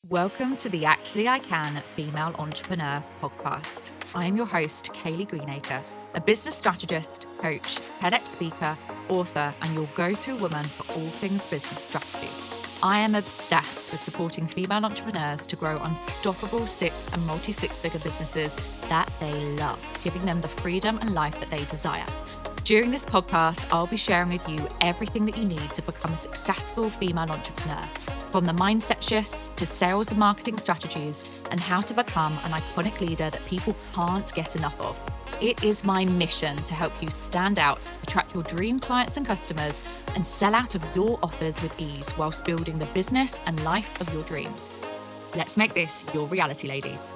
Welcome to the Actually I Can Female Entrepreneur podcast. I am your host, Kayleigh Greenacre, a business strategist, coach, TEDx speaker, author, and your go-to woman for all things business strategy. I am obsessed with supporting female entrepreneurs to grow unstoppable six and multi-six-figure businesses that they love, giving them the freedom and life that they desire. During this podcast, I'll be sharing with you everything that you need to become a successful female entrepreneur, from the mindset shifts to sales and marketing strategies, and how to become an iconic leader that people can't get enough of. It is my mission to help you stand out, attract your dream clients and customers, and sell out of your offers with ease whilst building the business and life of your dreams. Let's make this your reality, ladies.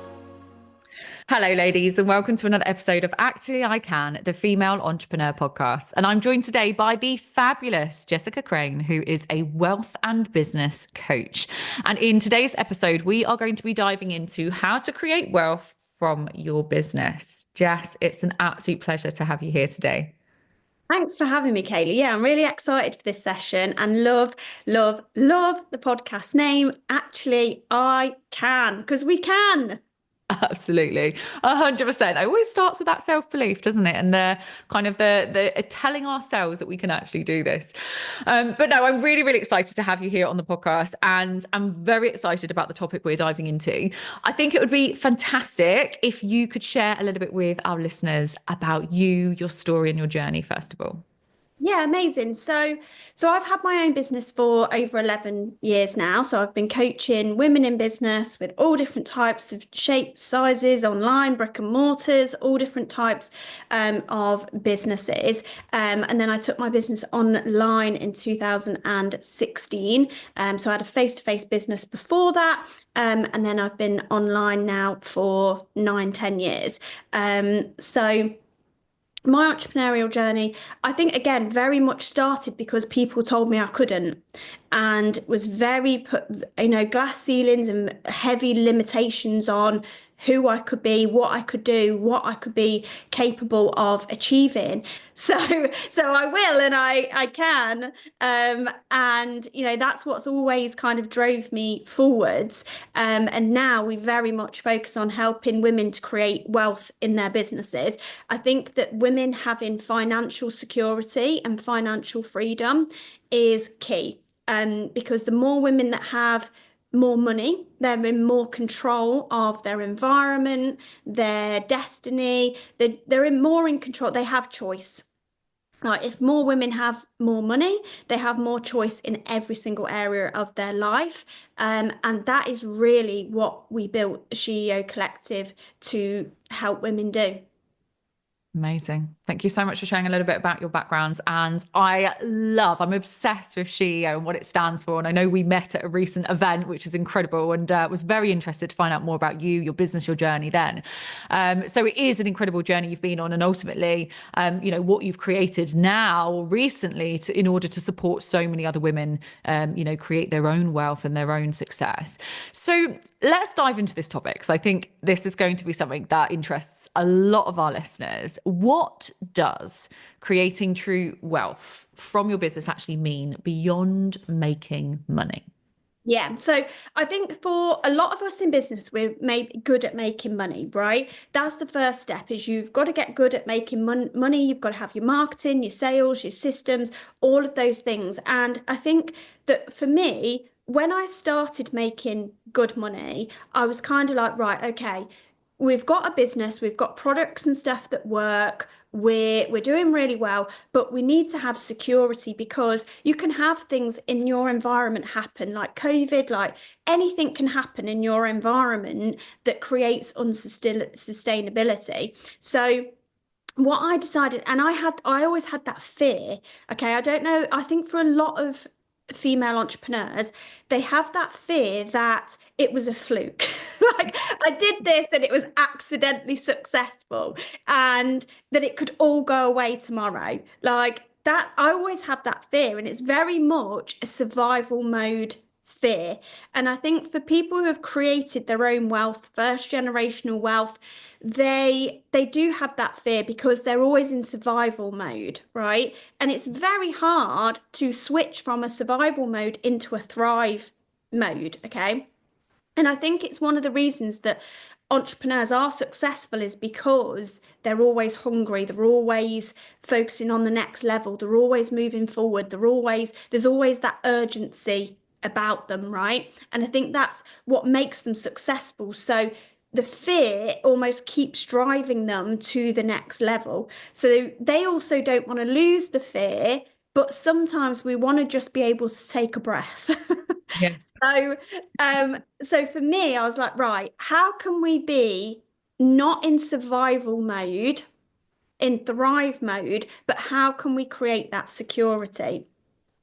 Hello, ladies, and welcome to another episode of Actually I Can, the Female Entrepreneur Podcast. And I'm joined today by the fabulous Jessica Craine, who is a wealth and business coach. And in today's episode, we are going to be diving into how to create wealth from your business. Jess, it's an absolute pleasure to have you here today. Thanks for having me, Kayleigh. Yeah, I'm really excited for this session and love the podcast name. Actually, I can, because we can. Absolutely. 100%. It always starts with that self-belief, doesn't it? And the kind of the telling ourselves that we can actually do this. But no, I'm really, really excited to have you here on the podcast, and I'm very excited about the topic we're diving into. I think it would be fantastic if you could share a little bit with our listeners about you, your story and your journey, first of all. Yeah, amazing. So I've had my own business for over 11 years now. So I've been coaching women in business with all different types of shapes, sizes, online, brick and mortars, all different types of businesses. And then I took my business online in 2016. So I had a face-to-face business before that. And then I've been online now for 9-10 years. So my entrepreneurial journey, I think, again, very much started because people told me I couldn't, and was very glass ceilings and heavy limitations on who I could be, what I could do, what I could be capable of achieving. So I will, and I can. And, that's what's always kind of drove me forwards. And now we very much focus on helping women to create wealth in their businesses. I think that women having financial security and financial freedom is key. Because the more women that have more money, they're in more control of their environment, their destiny, they're in more in control, they have choice. Like, if more women have more money, they have more choice in every single area of their life. And that is really what we built a CEO Collective to help women do. Amazing. Thank you so much for sharing a little bit about your backgrounds. And I'm obsessed with SheEO and what it stands for. And I know we met at a recent event, which is incredible, and was very interested to find out more about you, your business, your journey then. So it is an incredible journey you've been on, and ultimately, what you've created now recently in order to support so many other women, create their own wealth and their own success. So let's dive into this topic, because I think this is going to be something that interests a lot of our listeners. What does creating true wealth from your business actually mean beyond making money? Yeah, so I think for a lot of us in business, we're maybe good at making money, right? That's the first step, is you've got to get good at making money. You've got to have your marketing, your sales, your systems, all of those things. And I think that for me, when I started making good money, I was kind of like, right, okay, we've got a business, we've got products and stuff that work, we're doing really well, but we need to have security, because you can have things in your environment happen, like COVID, like anything can happen in your environment that creates unsustainability. So what I decided, and I always had that fear, okay, I don't know, I think for a lot of female entrepreneurs, they have that fear that it was a fluke. Like, I did this and it was accidentally successful, and that it could all go away tomorrow. Like that, I always have that fear, and it's very much a survival mode fear. And I think for people who have created their own wealth, first generational wealth, they do have that fear because they're always in survival mode, right? And it's very hard to switch from a survival mode into a thrive mode, okay? And I think it's one of the reasons that entrepreneurs are successful is because they're always hungry, they're always focusing on the next level, they're always moving forward, there's always that urgency about them, right? And I think that's what makes them successful. So the fear almost keeps driving them to the next level. So they also don't want to lose the fear, but sometimes we want to just be able to take a breath. Yes. So for me, I was like, right, how can we be not in survival mode, in thrive mode, but how can we create that security?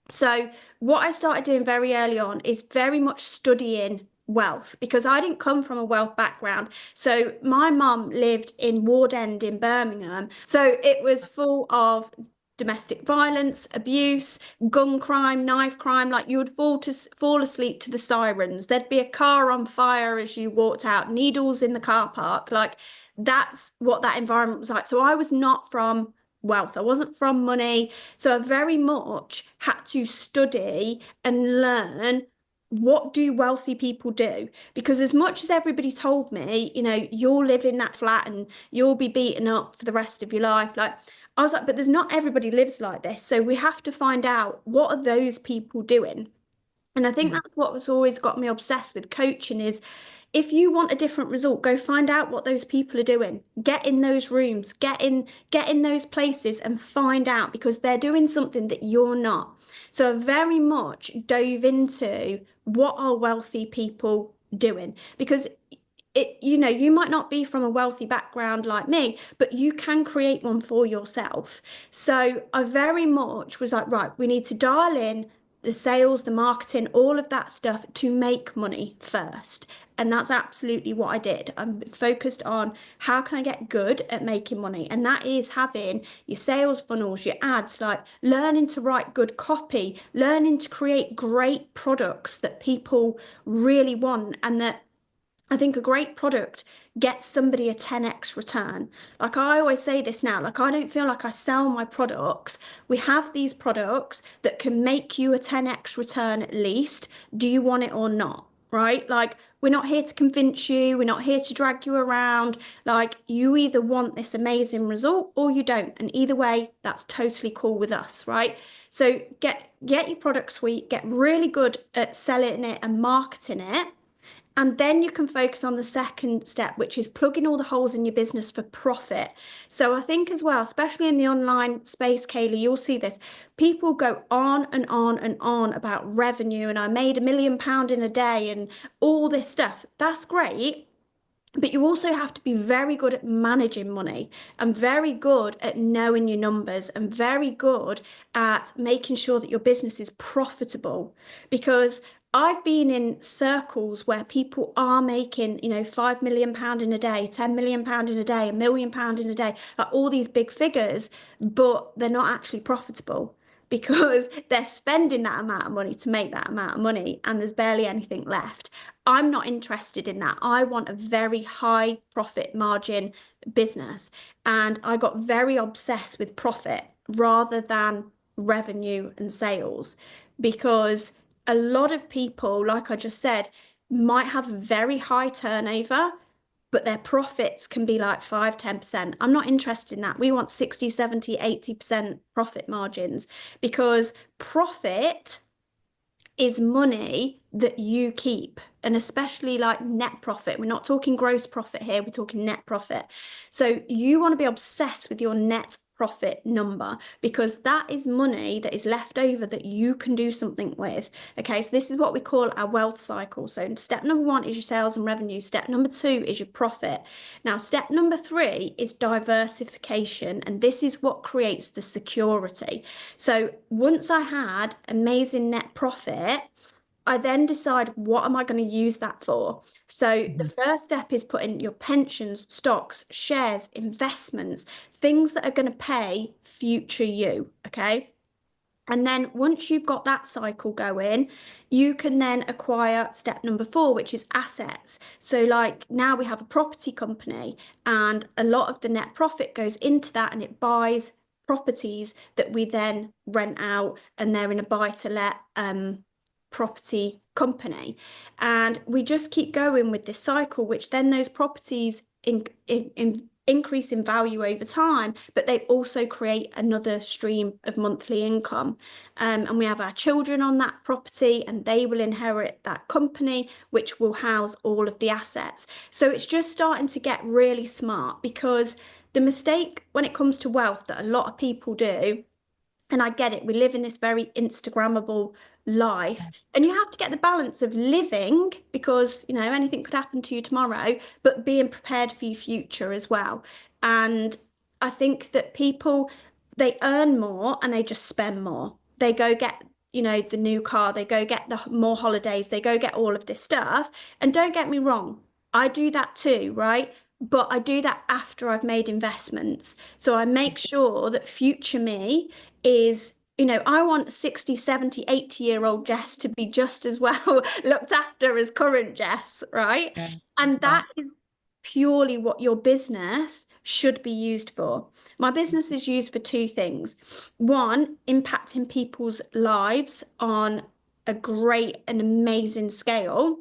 So what I started doing very early on is very much studying wealth, because I didn't come from a wealth background. So my mum lived in Ward End in Birmingham. So it was full of domestic violence, abuse, gun crime, knife crime. Like, you would fall asleep to the sirens. There'd be a car on fire as you walked out, needles in the car park. Like, that's what that environment was like. So I was not from wealth. I wasn't from money. So I very much had to study and learn, what do wealthy people do? Because as much as everybody told me, you'll live in that flat and you'll be beaten up for the rest of your life, like, I was like, but there's not everybody lives like this. So we have to find out, what are those people doing? And I think that's what's always got me obsessed with coaching is, if you want a different result, go find out what those people are doing. Get in those rooms, get in those places and find out, because they're doing something that you're not. So I very much dove into, what are wealthy people doing? Because you might not be from a wealthy background like me, but you can create one for yourself. So I very much was like, right, we need to dial in the sales, the marketing, all of that stuff to make money first. And that's absolutely what I did. I'm focused on, how can I get good at making money? And that is having your sales funnels, your ads, like learning to write good copy, learning to create great products that people really want, and that I think a great product gets somebody a 10x return. Like, I always say this now, like, I don't feel like I sell my products. We have these products that can make you a 10x return at least. Do you want it or not? Right? Like, we're not here to convince you. We're not here to drag you around. Like, you either want this amazing result or you don't. And either way, that's totally cool with us, right? So get your product suite, get really good at selling it and marketing it. And then you can focus on the second step, which is plugging all the holes in your business for profit. So I think as well, especially in the online space, Kayleigh, you'll see this. People go on and on and on about revenue, and I made £1 million in a day and all this stuff. That's great. But you also have to be very good at managing money, and very good at knowing your numbers, and very good at making sure that your business is profitable. Because I've been in circles where people are making, £5 million in a day, £10 million in a day, £1 million in a day, like all these big figures, but they're not actually profitable, because they're spending that amount of money to make that amount of money, and there's barely anything left. I'm not interested in that. I want a very high profit margin business. And I got very obsessed with profit rather than revenue and sales, because a lot of people, like I just said, might have very high turnover, but their profits can be like 5-10%. I'm not interested in that. We want 60, 70, 80% profit margins, because profit is money that you keep, and especially like net profit. We're not talking gross profit here, we're talking net profit. So you want to be obsessed with your net profit number, because that is money that is left over that you can do something with. Okay, so this is what we call our wealth cycle. So step number 1 is your sales and revenue. Step number 2 is your profit. Now, step number 3 is diversification, and this is what creates the security. So once I had amazing net profit, I then decide, what am I going to use that for? So the first step is putting your pensions, stocks, shares, investments, things that are going to pay future you. Okay. And then once you've got that cycle going, you can then acquire step number 4, which is assets. So like, now we have a property company, and a lot of the net profit goes into that, and it buys properties that we then rent out, and they're in a buy to let property company. And we just keep going with this cycle, which then those properties increase in value over time, but they also create another stream of monthly income. And we have our children on that property, and they will inherit that company, which will house all of the assets. So it's just starting to get really smart, because the mistake when it comes to wealth that a lot of people do, and I get it, we live in this very Instagrammable life, and you have to get the balance of living, because anything could happen to you tomorrow, but being prepared for your future as well. And I think that people, they earn more and they just spend more. They go get the new car, they go get the more holidays, they go get all of this stuff. And don't get me wrong, I do that too, right? But I do that after I've made investments. So I make sure that future me is, I want 60, 70, 80-year-old Jess to be just as well looked after as current Jess, right? Yeah. And that is purely what your business should be used for. My business is used for two things. One, impacting people's lives on a great and amazing scale.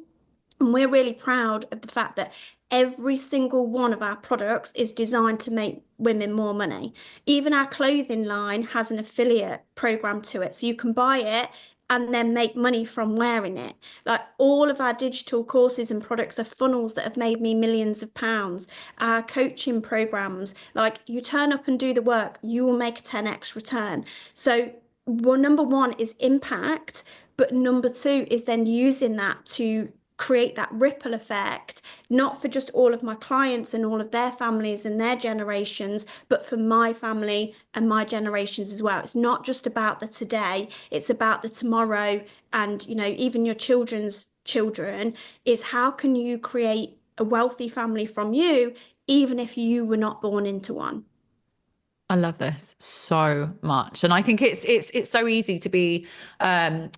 And we're really proud of the fact that every single one of our products is designed to make women more money. Even our clothing line has an affiliate program to it. So you can buy it and then make money from wearing it. Like, all of our digital courses and products are funnels that have made me millions of pounds. Our coaching programs, like, you turn up and do the work, you will make a 10x return. So, well, number one is impact, but number two is then using that to create that ripple effect, not for just all of my clients and all of their families and their generations, but for my family and my generations as well. It's not just about the today, it's about the tomorrow, and even your children's children. Is how can you create a wealthy family from you, even if you were not born into one? I love this so much. And I think it's so easy to be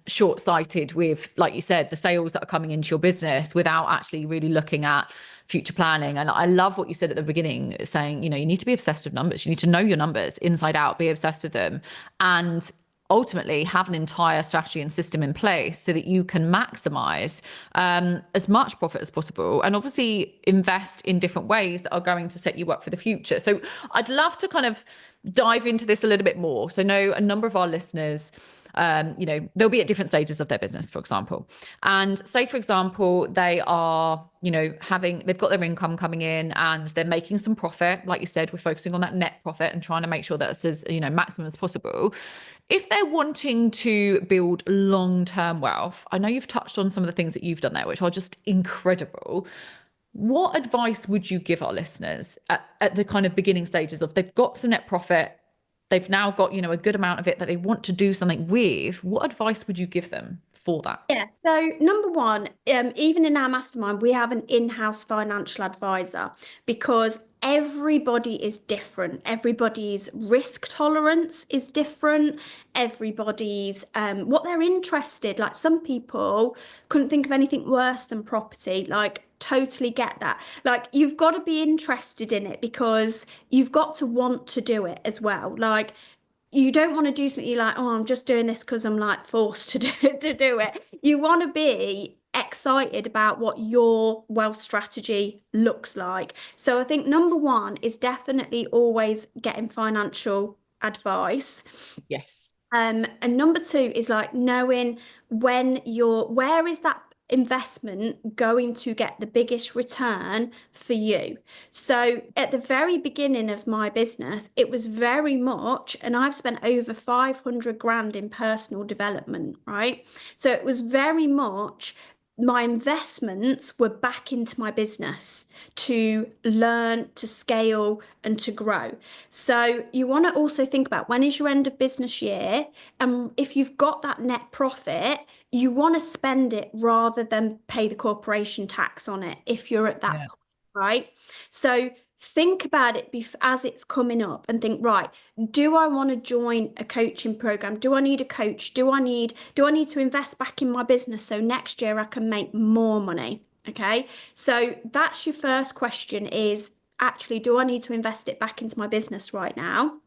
short-sighted with, like you said, the sales that are coming into your business without actually really looking at future planning. And I love what you said at the beginning, saying, you need to be obsessed with numbers. You need to know your numbers inside out, be obsessed with them, and ultimately have an entire strategy and system in place so that you can maximize as much profit as possible, and obviously invest in different ways that are going to set you up for the future. So I'd love to kind of dive into this a little bit more. So I know a number of our listeners, they'll be at different stages of their business, for example. And say, for example, they are, they've got their income coming in and they're making some profit. Like you said, we're focusing on that net profit and trying to make sure that it's as, maximum as possible. If they're wanting to build long-term wealth, I know you've touched on some of the things that you've done there, which are just incredible. What advice would you give our listeners at the kind of beginning stages of, they've got some net profit, they've now got, a good amount of it that they want to do something with? What advice would you give them for that? Yeah, so number one, even in our mastermind, we have an in-house financial advisor, because everybody is different. Everybody's risk tolerance is different. Everybody's what they're interested. Like, some people couldn't think of anything worse than property. Like, totally get that. Like, you've got to be interested in it, because you've got to want to do it as well. Like, you don't want to do something you're like, oh, I'm just doing this because I'm like forced to do it. You want to be excited about what your wealth strategy looks like. So I think number one is definitely always getting financial advice. Yes. And number two is like knowing where is that investment going to get the biggest return for you. So at the very beginning of my business, it was very much, and I've spent over 500 grand in personal development, right? So it was very much, my investments were back into my business to learn, to scale, and to grow. So you want to also think about, when is your end of business year? And if you've got that net profit, you want to spend it rather than pay the corporation tax on it if you're at that point, right? So think about it as it's coming up, and think, right, do I want to join a coaching program? Do I need a coach? Do I need to invest back in my business so next year I can make more money? Okay, so that's your first question, is actually, do I need to invest it back into my business right now?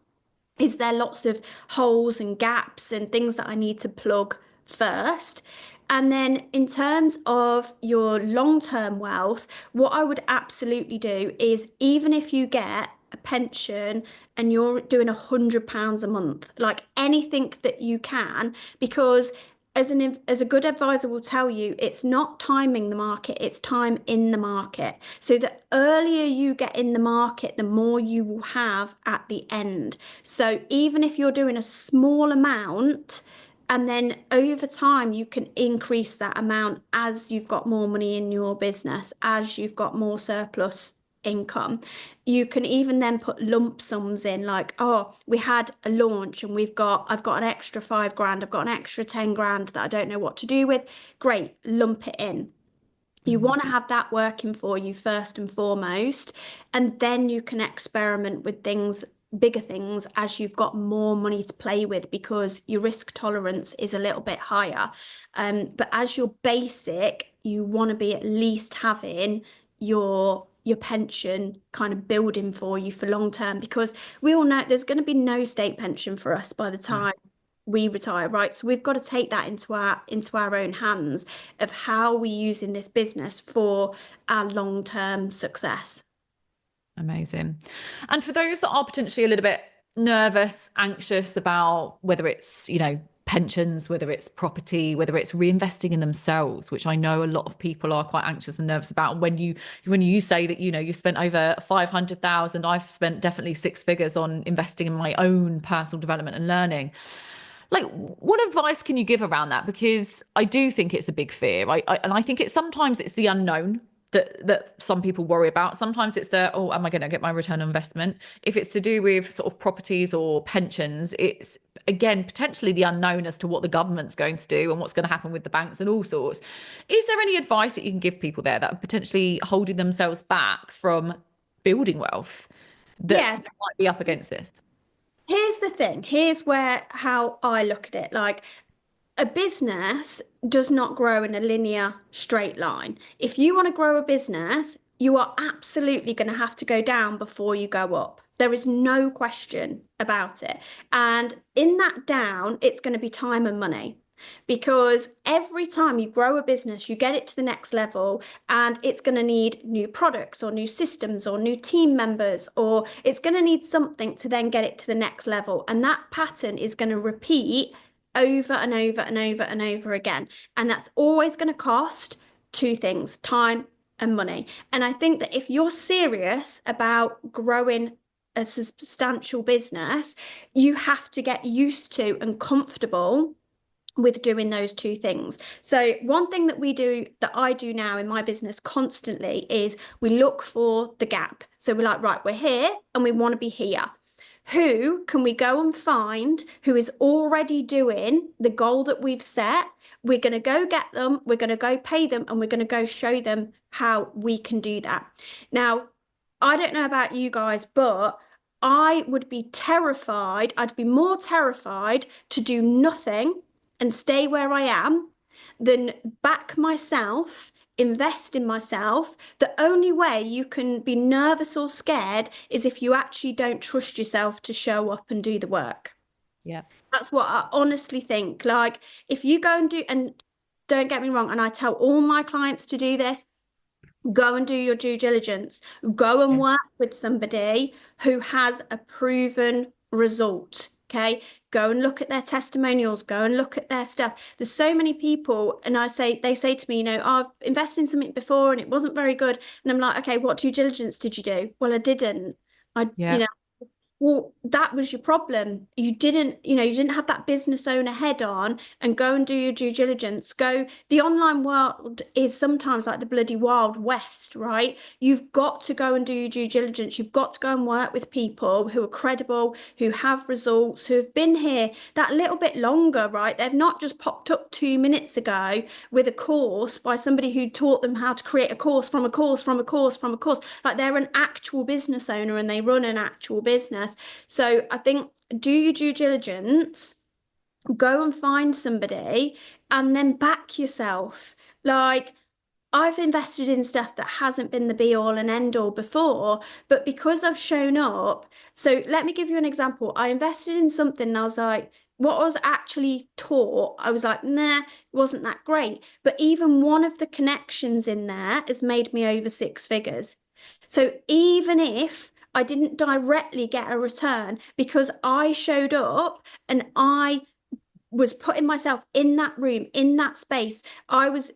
Is there lots of holes and gaps and things that I need to plug first? And then in terms of your long-term wealth, what I would absolutely do is, even if you get a pension and you're doing £100 a month, like anything that you can, because as a good advisor will tell you, it's not timing the market, it's time in the market. So the earlier you get in the market, the more you will have at the end. So even if you're doing a small amount, and then over time, you can increase that amount as you've got more money in your business, as you've got more surplus income. You can even then put lump sums in, like, oh, we had a launch and I've got an extra 5 grand, I've got an extra 10 grand that I don't know what to do with. Great, lump it in. You want to have that working for you first and foremost, and then you can experiment with things, bigger things, as you've got more money to play with, because your risk tolerance is a little bit higher. But as your basic, you want to be at least having your pension kind of building for you for long term, because we all know there's going to be no state pension for us by the time we retire, right? So we've got to take that into our own hands of how we're using this business for our long-term success. Amazing. And for those that are potentially a little bit nervous, anxious about whether it's, pensions, whether it's property, whether it's reinvesting in themselves, which I know a lot of people are quite anxious and nervous about. When you say that, you spent over 500,000, I've spent definitely 6 figures on investing in my own personal development and learning. Like, what advice can you give around that? Because I do think it's a big fear, right? And I think sometimes it's the unknown that some people worry about. Sometimes it's am I going to get my return on investment? If it's to do with sort of properties or pensions, it's again potentially the unknown as to what the government's going to do and what's going to happen with the banks and all sorts. Is there any advice that you can give people there that are potentially holding themselves back from building wealth that might be up against this? Here's the thing. Here's how I look at it. Like, a business does not grow in a linear straight line. If you want to grow a business, you are absolutely going to have to go down before you go up. There is no question about it. And in that down, it's going to be time and money. Because every time you grow a business, you get it to the next level, and it's going to need new products or new systems or new team members, or it's going to need something to then get it to the next level. And that pattern is going to repeat over and over and over and over again. And that's always going to cost two things: time and money. And I think that if you're serious about growing a substantial business, you have to get used to and comfortable with doing those two things. So one thing that I do now in my business constantly is we look for the gap. So we're like, right, we're here and we want to be here. Who can we go and find who is already doing the goal that we've set? We're going to go get them, we're going to go pay them, and we're going to go show them how we can do that. Now, I don't know about you guys, but I would be terrified. I'd be more terrified to do nothing and stay where I am than back myself, invest in myself. The only way you can be nervous or scared is if you actually don't trust yourself to show up and do the work. Yeah. That's what I honestly think. Like, if you go and don't get me wrong, and I tell all my clients to do this, go and do your due diligence. Go and work with somebody who has a proven result. Okay, go and look at their testimonials, go and look at their stuff. There's so many people, and they say to me, I've invested in something before and it wasn't very good. And I'm like, okay, what due diligence did you do? Well, I didn't. Well, that was your problem. You didn't have that business owner head on, and go and do your due diligence. The online world is sometimes like the bloody Wild West, right? You've got to go and do your due diligence. You've got to go and work with people who are credible, who have results, who have been here that little bit longer, right? They've not just popped up 2 minutes ago with a course by somebody who taught them how to create a course from a course from a course from a course. Like, they're an actual business owner and they run an actual business. So I think, do your due diligence, go and find somebody, and then back yourself. Like, I've invested in stuff that hasn't been the be all and end all before, but because I've shown up. So let me give you an example. I invested in something and I was like, what I was actually taught, I was like, nah, it wasn't that great. But even one of the connections in there has made me over six figures. So even if I didn't directly get a return, because I showed up and I was putting myself in that room, in that space, I was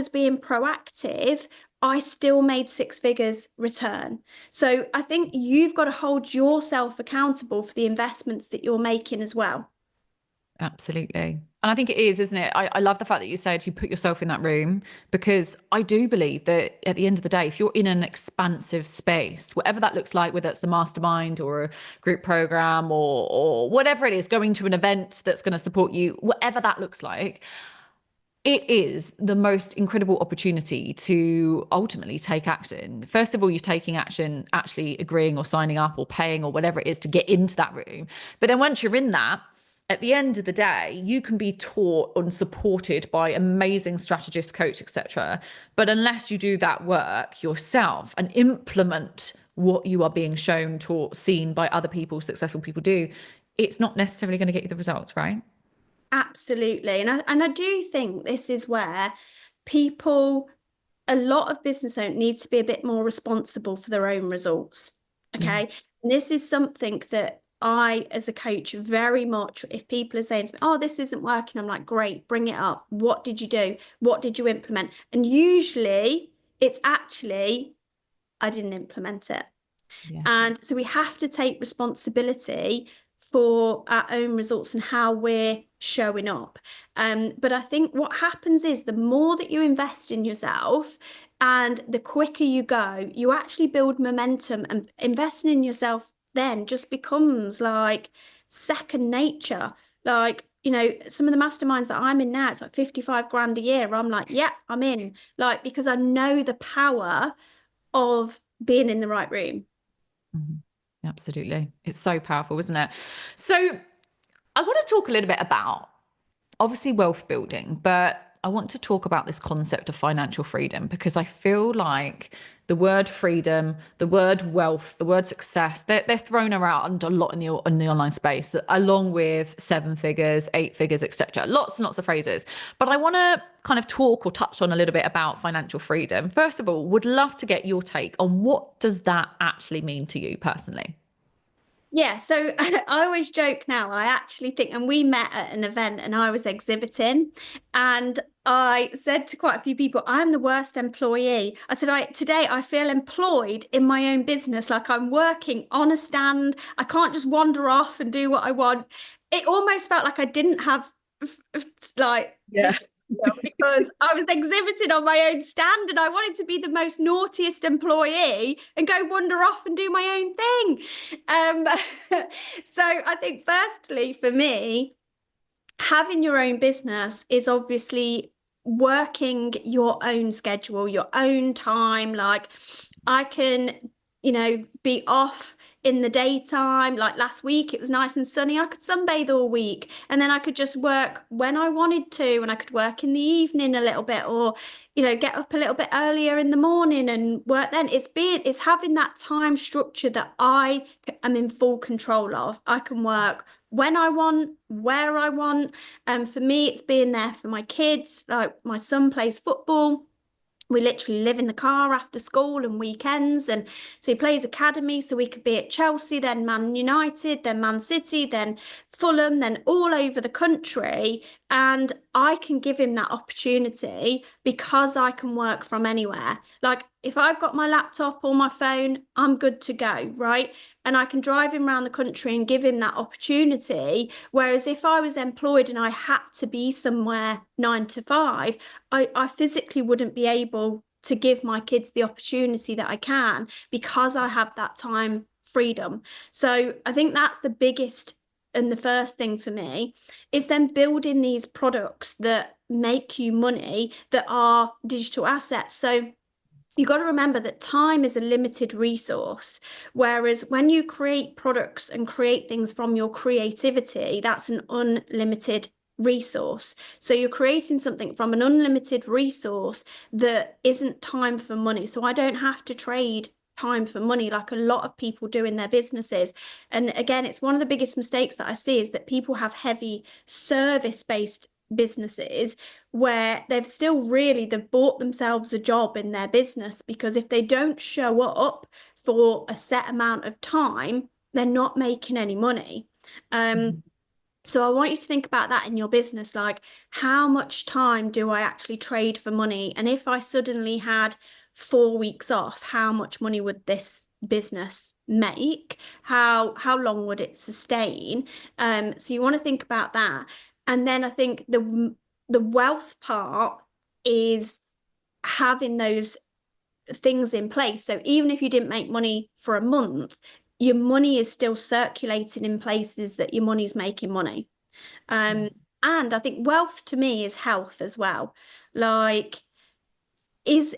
being proactive, I still made six figures return. So I think you've got to hold yourself accountable for the investments that you're making as well. Absolutely. And I think it is, isn't it? I love the fact that you said you put yourself in that room, because I do believe that at the end of the day, if you're in an expansive space, whatever that looks like, whether it's the mastermind or a group program or whatever it is, going to an event that's going to support you, whatever that looks like, it is the most incredible opportunity to ultimately take action. First of all, you're taking action, actually agreeing or signing up or paying or whatever it is to get into that room. But then once you're in that, at the end of the day, you can be taught and supported by amazing strategists, coach, etc. But unless you do that work yourself and implement what you are being shown, taught, seen by other people, successful people do, it's not necessarily going to get you the results, right? Absolutely. And I do think this is where people, a lot of business owners need to be a bit more responsible for their own results. Yeah. Okay. And this is something that I, as a coach, very much, if people are saying to me, oh, this isn't working, I'm like, great, bring it up. What did you do? What did you implement? And usually it's actually, I didn't implement it. Yeah. And so we have to take responsibility for our own results and how we're showing up. But I think what happens is the more that you invest in yourself and the quicker you go, you actually build momentum, and investing in yourself then just becomes like second nature. Like, some of the masterminds that I'm in now, it's like 55 grand a year. I'm like, yeah, I'm in. Like, because I know the power of being in the right room. Mhm. Absolutely. It's so powerful, isn't it? So I want to talk a little bit about obviously wealth building, but I want to talk about this concept of financial freedom, because I feel like the word freedom, the word wealth, the word success, they're thrown around a lot in the online space, along with seven figures, eight figures, etc. Lots and lots of phrases. But I want to kind of talk or touch on a little bit about financial freedom. First of all, would love to get your take on what does that actually mean to you personally? Yeah, so I always joke now. I actually think, and we met at an event and I was exhibiting, and I said to quite a few people, I'm the worst employee. I said, today I feel employed in my own business, like I'm working on a stand. I can't just wander off and do what I want. It almost felt like I didn't have like Yeah. this, because I was exhibiting on my own stand and I wanted to be the most naughtiest employee and go wander off and do my own thing. So I think firstly for me, having your own business is obviously working your own schedule, your own time. Like I can, be off in the daytime. Like last week, it was nice and sunny. I could sunbathe all week, and then I could just work when I wanted to, and I could work in the evening a little bit, or get up a little bit earlier in the morning and work then. It's having that time structure that I am in full control of. I can work when I want, where I want. And for me, it's being there for my kids. Like my son plays football. We literally live in the car after school and weekends. And so he plays academy. So we could be at Chelsea, then Man United, then Man City, then Fulham, then all over the country. And I can give him that opportunity because I can work from anywhere. Like if I've got my laptop or my phone, I'm good to go, right? And I can drive him around the country and give him that opportunity. Whereas if I was employed and I had to be somewhere 9 to 5, I physically wouldn't be able to give my kids the opportunity that I can because I have that time freedom. So I think that's the biggest and the first thing for me is then building these products that make you money that are digital assets. So you got to remember that time is a limited resource. Whereas when you create products and create things from your creativity, that's an unlimited resource. So you're creating something from an unlimited resource that isn't time for money. So I don't have to trade time for money like a lot of people do in their businesses. And again, it's one of the biggest mistakes that I see is that people have heavy service-based businesses where they've bought themselves a job in their business, because if they don't show up for a set amount of time, they're not making any money. So I want you to think about that in your business, like how much time do I actually trade for money? And if I suddenly had 4 weeks off, how much money would this business make? How long would it sustain? So you want to think about that. And then I think the wealth part is having those things in place. So even if you didn't make money for a month, your money is still circulating in places that your money's making money. And I think wealth to me is health as well. Like, is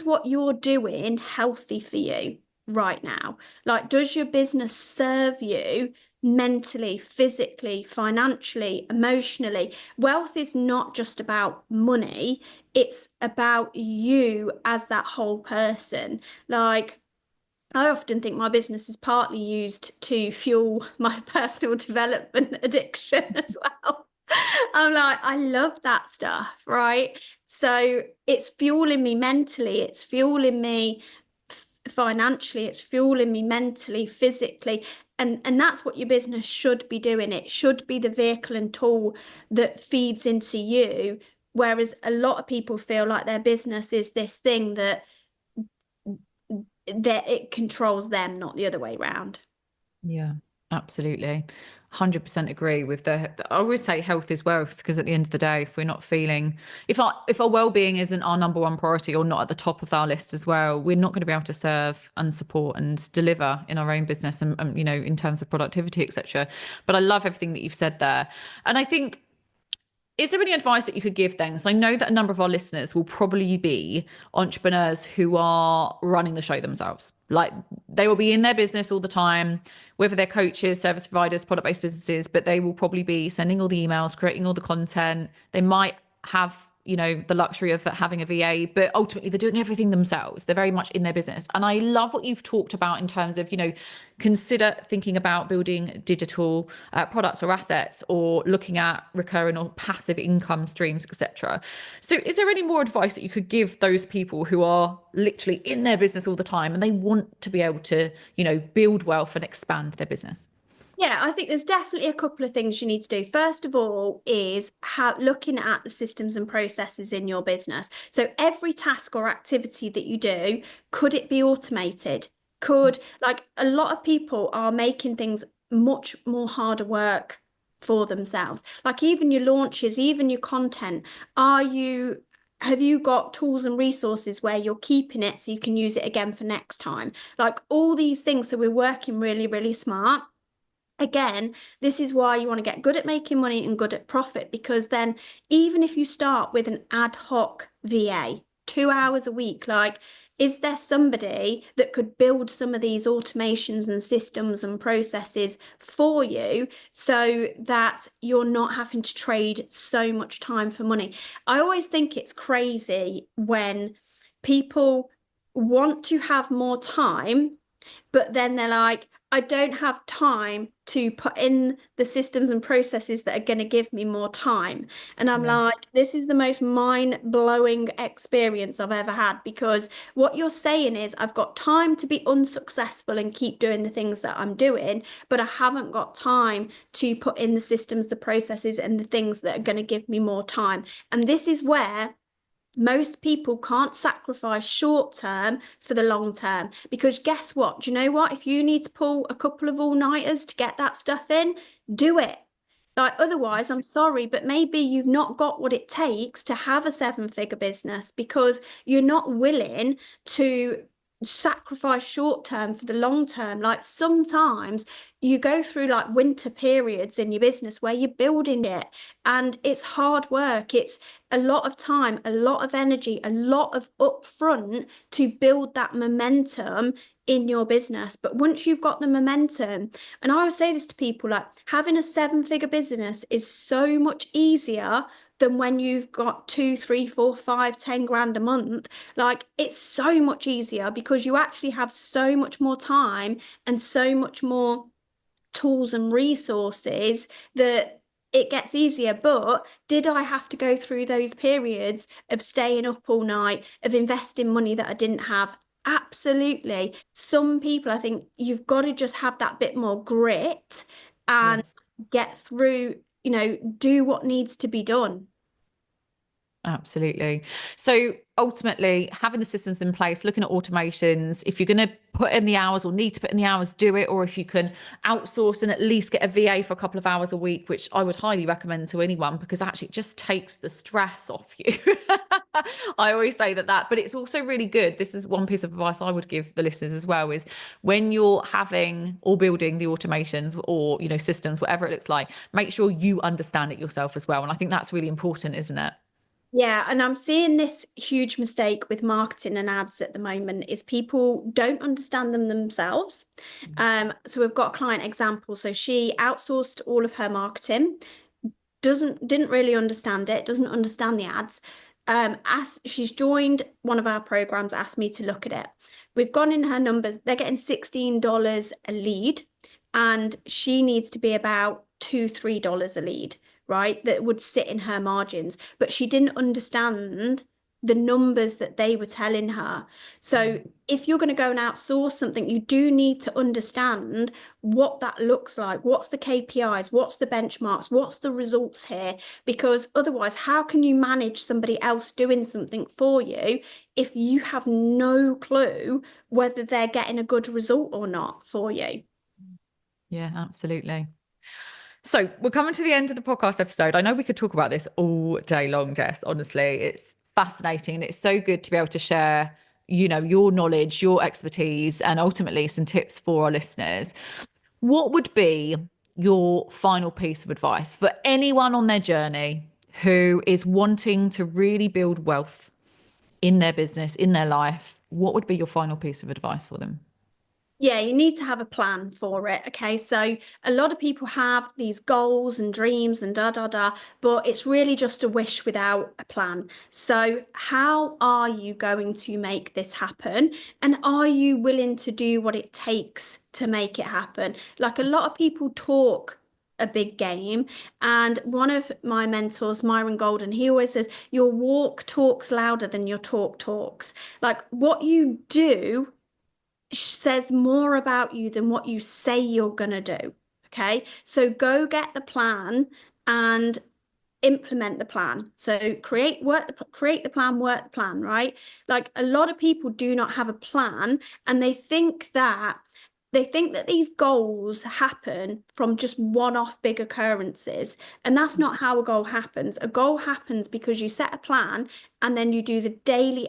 what you're doing healthy for you right now? Like, does your business serve you mentally, physically, financially, emotionally? Wealth is not just about money, it's about you as that whole person. Like, I often think my business is partly used to fuel my personal development addiction as well. I'm like, I love that stuff, right? So it's fueling me mentally, it's fueling me financially, it's fueling me mentally, physically. And that's what your business should be doing. It should be the vehicle and tool that feeds into you. Whereas a lot of people feel like their business is this thing that it controls them, not the other way around. Yeah, absolutely. 100% agree with I always say health is wealth, because at the end of the day, if we're not feeling, if our well-being isn't our number one priority or not at the top of our list as well, we're not going to be able to serve and support and deliver in our own business and you know, in terms of productivity, etc. But I love everything that you've said there. And I think, is there any advice that you could give then? Because I know that a number of our listeners will probably be entrepreneurs who are running the show themselves. Like, they will be in their business all the time, whether they're coaches, service providers, product-based businesses, but they will probably be sending all the emails, creating all the content. They might have, you know, the luxury of having a VA, but ultimately they're doing everything themselves. They're very much in their business. And I love what you've talked about in terms of, you know, consider thinking about building digital products or assets, or looking at recurring or passive income streams, etc. So is there any more advice that you could give those people who are literally in their business all the time and they want to be able to, you know, build wealth and expand their business? Yeah, I think there's definitely a couple of things you need to do. First of all is looking at the systems and processes in your business. So every task or activity that you do, could it be automated? Like, a lot of people are making things much more harder work for themselves. Like, even your launches, even your content, have you got tools and resources where you're keeping it so you can use it again for next time? Like, all these things. So we're working really, really smart. Again, this is why you want to get good at making money and good at profit, because then even if you start with an ad hoc VA, 2 hours a week, like, is there somebody that could build some of these automations and systems and processes for you so that you're not having to trade so much time for money? I always think it's crazy when people want to have more time, but then they're like, I don't have time to put in the systems and processes that are going to give me more time. And I'm like, this is the most mind-blowing experience I've ever had, because what you're saying is, I've got time to be unsuccessful and keep doing the things that I'm doing, but I haven't got time to put in the systems, the processes, and the things that are going to give me more time. And this is where most people can't sacrifice short term for the long term, because guess what? Do you know what? If you need to pull a couple of all-nighters to get that stuff in, do it. Like, otherwise, I'm sorry, but maybe you've not got what it takes to have a 7-figure business, because you're not willing to sacrifice short term for the long term. Like, sometimes you go through like winter periods in your business where you're building it, and it's hard work. It's a lot of time, a lot of energy, a lot of upfront to build that momentum in your business. But once you've got the momentum, and I would say this to people, like, having a 7-figure business is so much easier than when you've got 2, 3, 4, 5, 10 grand a month. Like, it's so much easier because you actually have so much more time and so much more tools and resources that it gets easier. But did I have to go through those periods of staying up all night, of investing money that I didn't have? Absolutely. Some people, I think you've got to just have that bit more grit and Yes. get through, do what needs to be done. Absolutely. So ultimately, having the systems in place, looking at automations, if you're going to put in the hours or need to put in the hours, do it. Or if you can outsource and at least get a VA for a couple of hours a week, which I would highly recommend to anyone, because actually it just takes the stress off you. I always say that, but it's also really good. This is one piece of advice I would give the listeners as well, is when you're having or building the automations or, systems, whatever it looks like, make sure you understand it yourself as well. And I think that's really important, isn't it? Yeah, and I'm seeing this huge mistake with marketing and ads at the moment is people don't understand them themselves. So we've got a client example. So she outsourced all of her marketing, didn't really understand it, doesn't understand the ads. As she's joined one of our programs, asked me to look at it. We've gone in her numbers, they're getting $16 a lead, and she needs to be about $2, $3 a lead, right? That would sit in her margins, but she didn't understand the numbers that they were telling her. So if you're going to go and outsource something, you do need to understand what that looks like. What's the KPIs? What's the benchmarks? What's the results here? Because otherwise, how can you manage somebody else doing something for you if you have no clue whether they're getting a good result or not for you? Yeah, absolutely. So we're coming to the end of the podcast episode. I know we could talk about this all day long, Jess. Honestly, it's fascinating and it's so good to be able to share, your knowledge, your expertise, and ultimately some tips for our listeners. What would be your final piece of advice for anyone on their journey who is wanting to really build wealth in their business, in their life? What would be your final piece of advice for them? Yeah, you need to have a plan for it. Okay. So a lot of people have these goals and dreams and da da da, but it's really just a wish without a plan. So, how are you going to make this happen? And are you willing to do what it takes to make it happen? Like, a lot of people talk a big game. And one of my mentors, Myron Golden, he always says, your walk talks louder than your talk talks. Like, what you do says more about you than what you say you're going to do. Okay. So go get the plan and implement the plan. So create the plan, work the plan, right? Like, a lot of people do not have a plan, and they think that these goals happen from just one-off big occurrences. And that's not how a goal happens. A goal happens because you set a plan and then you do the daily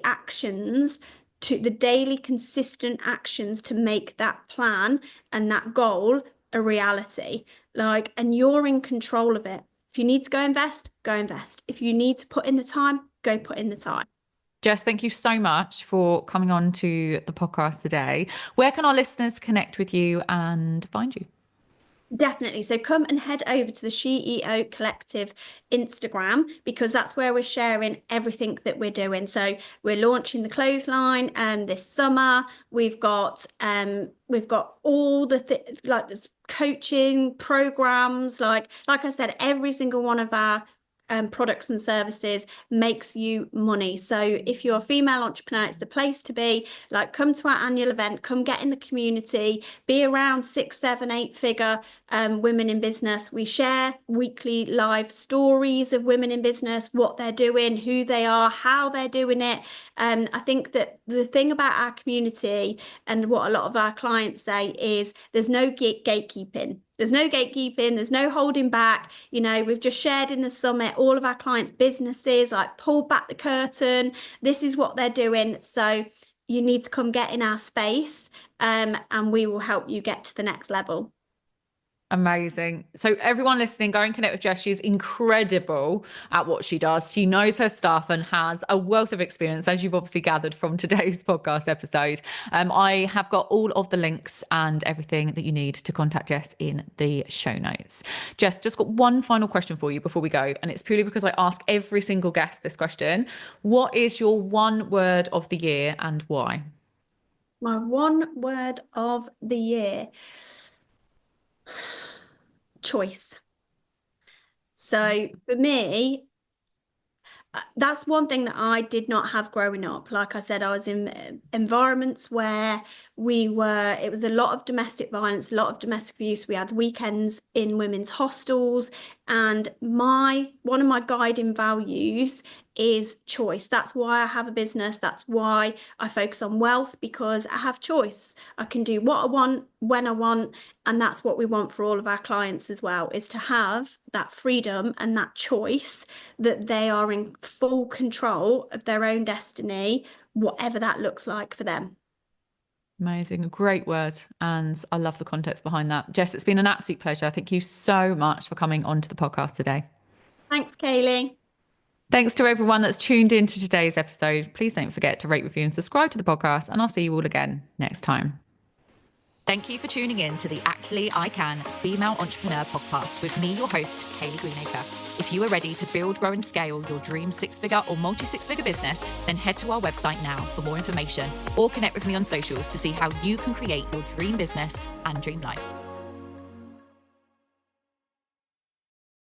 consistent actions to make that plan and that goal a reality. Like, and you're in control of it. If you need to go invest, go invest. If you need to put in the time, go put in the time. Jess, thank you so much for coming on to the podcast today. Where can our listeners connect with you and find you? Definitely. So come and head over to the CEO Collective Instagram, because that's where we're sharing everything that we're doing. So we're launching the clothesline this summer. We've got all the like this coaching programs. Like I said, every single one of our products and services makes you money. So if you're a female entrepreneur, it's the place to be. Like, come to our annual event, come get in the community, be around 6, 7, 8 figure women in business. We share weekly live stories of women in business, what they're doing, who they are, how they're doing it. I think that the thing about our community and what a lot of our clients say is there's no gatekeeping. There's no gatekeeping, there's no holding back. We've just shared in the summit all of our clients' businesses, like, pulled back the curtain. This is what they're doing. So you need to come get in our space, and we will help you get to the next level. Amazing. So everyone listening, go and connect with Jess. She's incredible at what she does. She knows her stuff and has a wealth of experience, as you've obviously gathered from today's podcast episode. I have got all of the links and everything that you need to contact Jess in the show notes. Jess, just got one final question for you before we go. And it's purely because I ask every single guest this question. What is your one word of the year and why? My one word of the year. Choice. So for me, that's one thing that I did not have growing up. Like I said, I was in environments where it was a lot of domestic violence, a lot of domestic abuse. We had weekends in women's hostels, and one of my guiding values is choice. That's why I have a business. That's why I focus on wealth, because I have choice. I can do what I want, when I want, and that's what we want for all of our clients as well, is to have that freedom and that choice, that they are in full control of their own destiny, whatever that looks like for them. Amazing. A great word. And I love the context behind that. Jess, it's been an absolute pleasure. Thank you so much for coming onto the podcast today. Thanks, Kayleigh. Thanks to everyone that's tuned into today's episode. Please don't forget to rate, review, and subscribe to the podcast. And I'll see you all again next time. Thank you for tuning in to the Actually I Can Female Entrepreneur podcast with me, your host, Kayleigh Greenacre. If you are ready to build, grow, and scale your dream six-figure or multi-six-figure business, then head to our website now for more information or connect with me on socials to see how you can create your dream business and dream life.